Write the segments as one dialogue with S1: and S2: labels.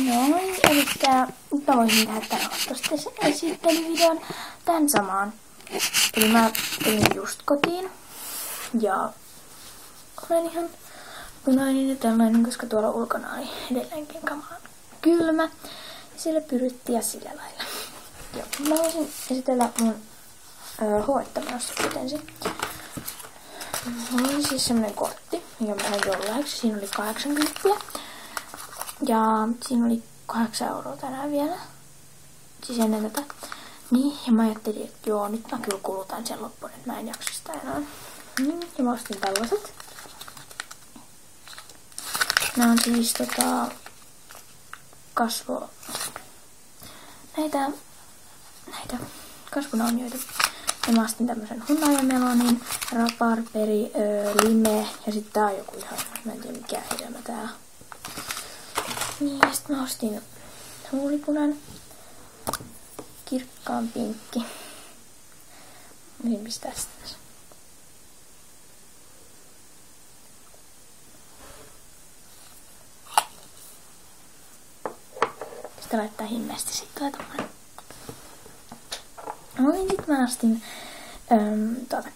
S1: Noin, elikkä nyt mä voisin tehdä tän ostosesittelyvideon tän samaan. Eli mä tulin just kotiin ja olen ihan punainen ja tällainen, koska tuolla ulkona oli edelleenkin kamaan kylmä. Ja siellä pyrytti ja sillä lailla. Joo, mä voisin esitellä mun huoletta myös ensin. Mulla oli siis semmonen kortti, mikä mä sain jollaiksi. Siinä oli 80. Ja siinä oli 8 € tänään vielä. Siis ennen tätä. Niin, ja mä ajattelin, että joo, nyt mä kyllä kulutan sen loppuun, että mä en jaksa sitä enää. Ja mä ostin tällaiset. Nää on siis näitä kasvunaamioita. Ja mä ostin tämmösen hunajamelonin, raparperi, lime ja sitten tää on joku ihan, mä en tiedä mikä hedelmä tää. Niin, ja sit mä ostin huulipunan, kirkkaan pinkki. Niin pistää sitä. Sitten laittaa himmeästi sit tommonen. Noin, sit mä ostin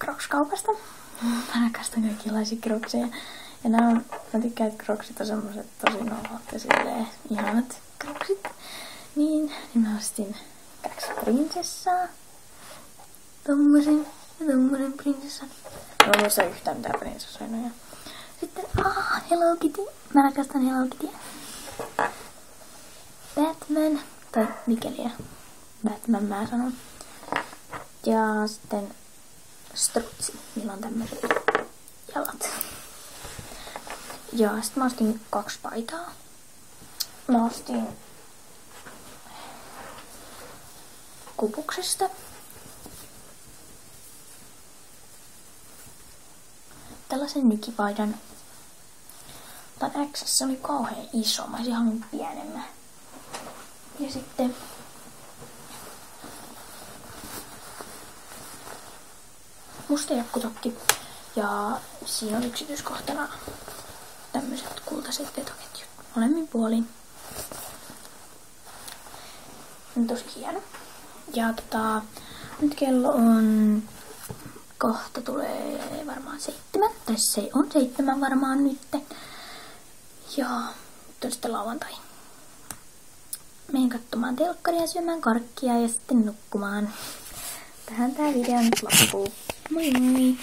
S1: Crocs-kaupasta. Mä rakastan kaikenlaisia Crocseja. Ja mä tykkään, että Crocsit on semmoset tosi nolot ja silleen ihanat Crocsit. Niin mä ostin 2 prinsessaa. Tommosen ja tommosen prinsessan. Mä en muista yhtään mitään prinsessoja. Sitten, Hello Kitty. Mä rakastan Hello Kittyä. Batman. Tai mikäli Batman mä sanon. Ja sitten strutsi, millä on tämmöiset jalat. Ja sitten mä ostin 2 paitaa. Mä ostin Kubuksesta tällaisen nykipaidan. Tän X, se oli kauhean iso, mä olisin halunnut pienemmän. Ja sitten musta jakkutokki. Ja siinä on yksityiskohtana tämmöiset kultaiset vetoketjut molemmin puolin. On tosi hieno. Ja nyt kello on kohta tulee varmaan 7. Tai se on 7 varmaan nyt. Ja nyt on sitten lauantai. Menen katsomaan telkkaria, syömään karkkia ja sitten nukkumaan. Tähän tää video nyt loppuu. Moi moi!